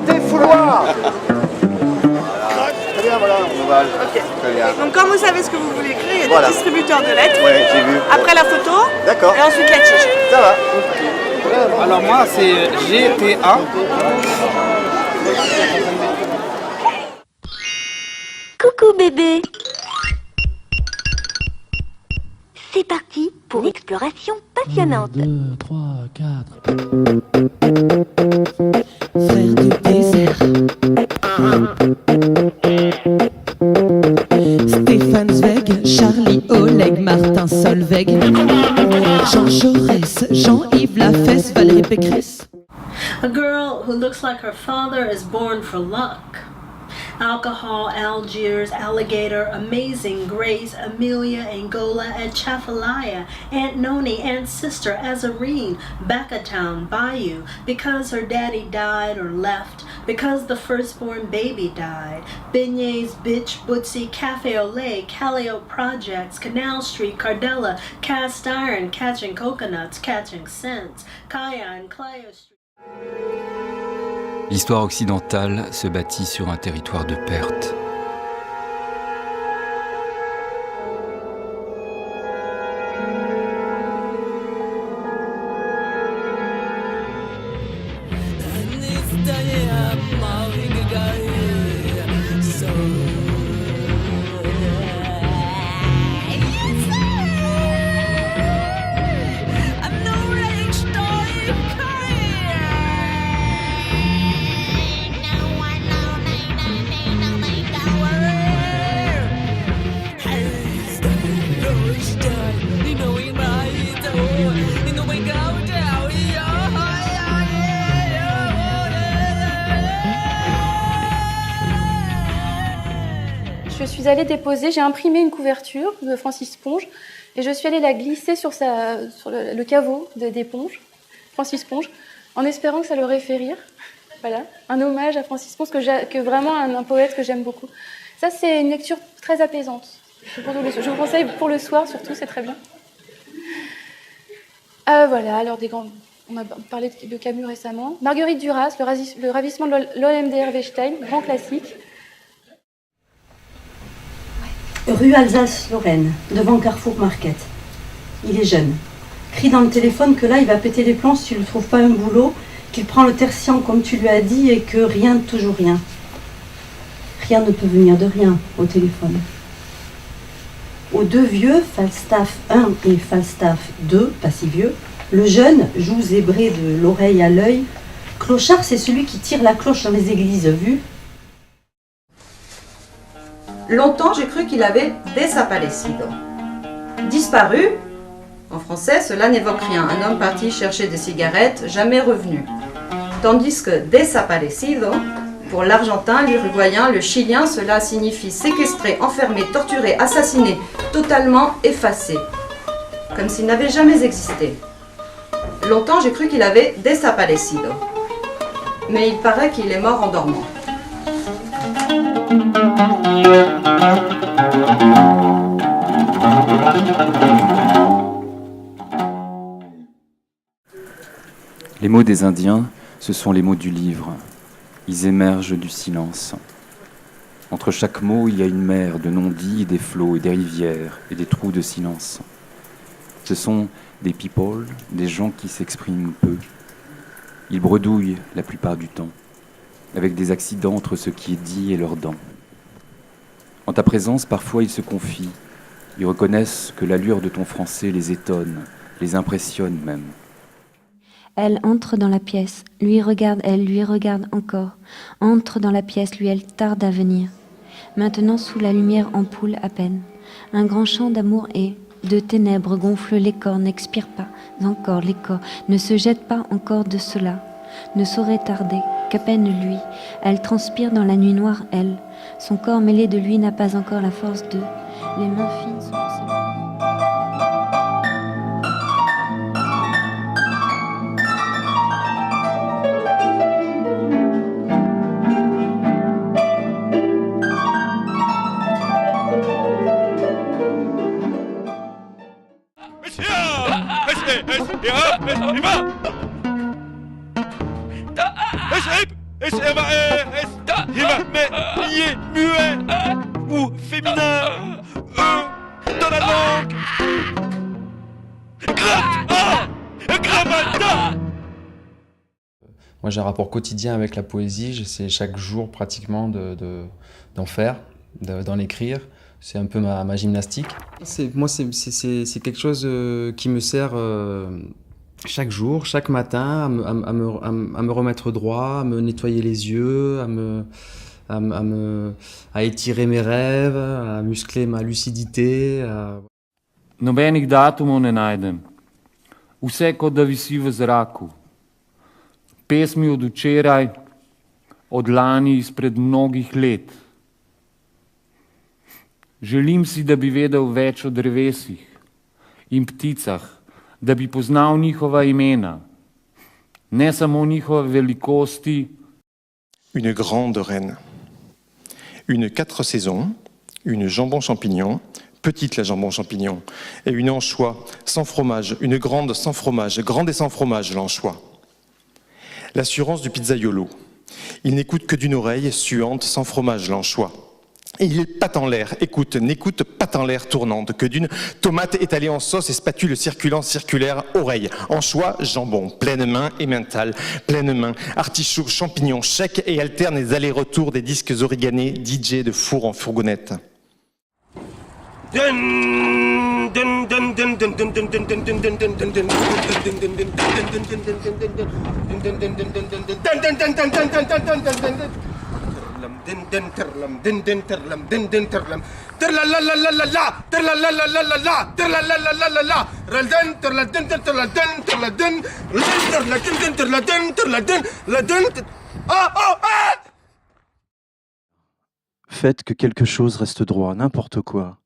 Des fouloirs. Très bien, voilà, on va. Ok. Très bien. Donc quand vous savez ce que vous voulez écrire, il y a Voilà. des distributeurs de lettres. Ouais, j'ai vu. Après la photo. D'accord. Et ensuite la tige. Ça va. Alors moi c'est GTA. Coucou bébé. C'est parti pour une exploration passionnante. 1, 2, 3, 4. Frère du désert. Stéphane Zweig, Charlie Oleg, Martin Solveig, Jean Jaurès, Jean-Yves Lafesse, Valérie Pécresse. A girl who looks like her father is born for luck. Alcohol, Algiers, Alligator, Amazing Grace, Amelia, Angola, Atchafalaya, Aunt Noni, Aunt Sister, Azarine, Backatown, Bayou, because her daddy died or left, because the firstborn baby died, Beignets, Bitch, Bootsy, Cafe au Lait, Callio Projects, Canal Street, Cardella, Cast Iron, Catching Coconuts, Catching Scents, Cayenne, Clio Street. L'histoire occidentale se bâtit sur un territoire de perte. Je suis allée déposer, j'ai imprimé une couverture de Francis Ponge et je suis allée la glisser sur le caveau d'éponge, Francis Ponge, en espérant que ça l'aurait fait rire. Voilà, un hommage à Francis Ponge, que vraiment un poète que j'aime beaucoup. Ça, c'est une lecture très apaisante. Je vous conseille pour le soir surtout, c'est très bien. Voilà, alors on a parlé de Camus récemment. Marguerite Duras, le ravissement de l'Olympe d'Herwestein, grand classique. Rue Alsace-Lorraine, devant Carrefour Market. Il est jeune. Crie dans le téléphone que là, il va péter les plombs si tu ne trouves pas un boulot, qu'il prend le tertian comme tu lui as dit et que rien, toujours rien. Rien ne peut venir de rien au téléphone. Aux deux vieux, Falstaff 1 et Falstaff 2, pas si vieux, le jeune joue zébré de l'oreille à l'œil. Clochard, c'est celui qui tire la cloche dans les églises, vu? Longtemps, j'ai cru qu'il avait desaparecido. Disparu, en français, cela n'évoque rien. Un homme parti chercher des cigarettes, jamais revenu. Tandis que desaparecido, pour l'argentin, l'uruguayen, le chilien, cela signifie séquestré, enfermé, torturé, assassiné, totalement effacé. Comme s'il n'avait jamais existé. Longtemps, j'ai cru qu'il avait desaparecido. Mais il paraît qu'il est mort en dormant. Les mots des Indiens, ce sont les mots du livre. Ils émergent du silence. Entre chaque mot, il y a une mer de non-dits et des flots et des rivières et des trous de silence. Ce sont des people, des gens qui s'expriment peu. Ils bredouillent la plupart du temps. avec des accidents entre ce qui est dit et leurs dents. En ta présence, parfois ils se confient, ils reconnaissent que l'allure de ton français les étonne, les impressionne même. Elle entre dans la pièce, lui regarde, elle lui regarde encore. Entre dans la pièce, lui elle tarde à venir. Maintenant sous la lumière ampoule à peine. Un grand chant d'amour et de ténèbres gonfle les corps, n'expire pas encore les corps, ne se jette pas encore de cela. Ne saurait tarder, qu'à peine lui. Elle transpire dans la nuit noire, elle. Son corps mêlé de lui n'a pas encore la force de. Les mains fines sont aussi. Ou féminin dans la langue. Moi j'ai un rapport quotidien avec la poésie, j'essaie chaque jour pratiquement d'en faire, d'en écrire. C'est un peu ma gymnastique. Moi c'est quelque chose qui me sert chaque jour, chaque matin, à me remettre droit, à me nettoyer les yeux, à étirer mes rêves, à muscler ma lucidité. Nobenih datumov ne najdem. Vse kot da visi v zraku. Pesmi od včeraj, od lani, izpred mnogih let. Želim si, da bi vedel več o drevesih in pticah, da bi poznal njihova imena, ne samo njihove velikosti. Une grande reine. Une 4 saisons, une jambon champignon, petite la jambon champignon, et une anchois sans fromage, une grande sans fromage, grande et sans fromage l'anchois. L'assurance du pizzaiolo. Il n'écoute que d'une oreille, suante, sans fromage l'anchois. Et il pâte en l'air, écoute, n'écoute pâte en l'air tournante, que d'une tomate étalée en sauce et spatule circulant circulaire, oreille, anchois, jambon, pleine main et mental, pleine main, artichaut, champignons, chèque et alterne les allers-retours des disques origanés, DJ de four en fourgonnette. Faites que quelque chose reste droit, n'importe quoi,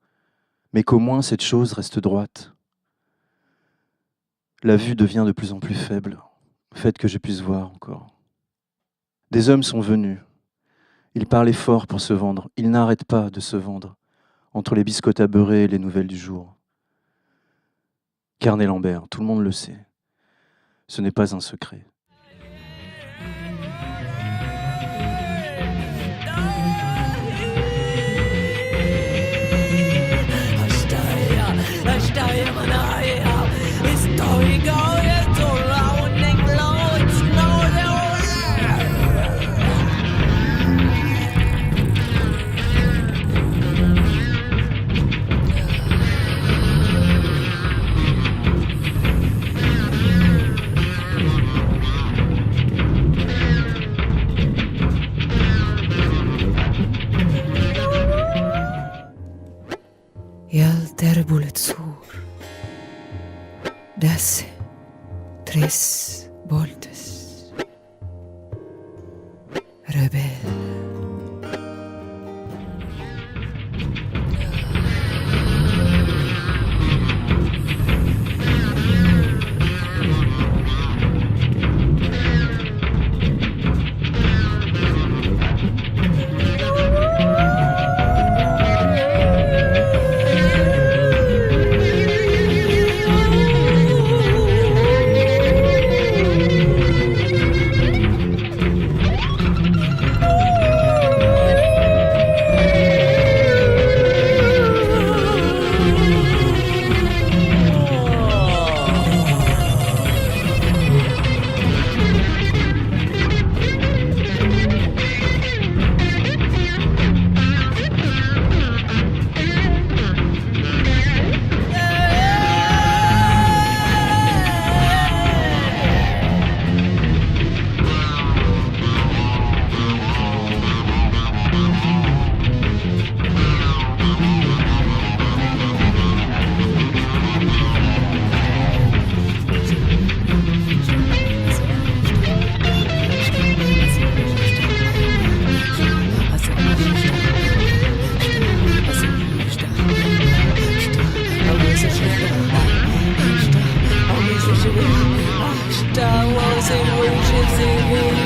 mais qu'au moins cette chose reste droite. La vue devient de plus en plus faible. Faites que je puisse voir encore. Des hommes sont venus. Ils parlaient fort pour se vendre. Ils n'arrêtent pas de se vendre entre les biscottes à beurrer et les nouvelles du jour. Carnet Lambert, tout le monde le sait. Ce n'est pas un secret. Jel terbulët sur, dese, tres, boltes, rebel. Star Wars and worship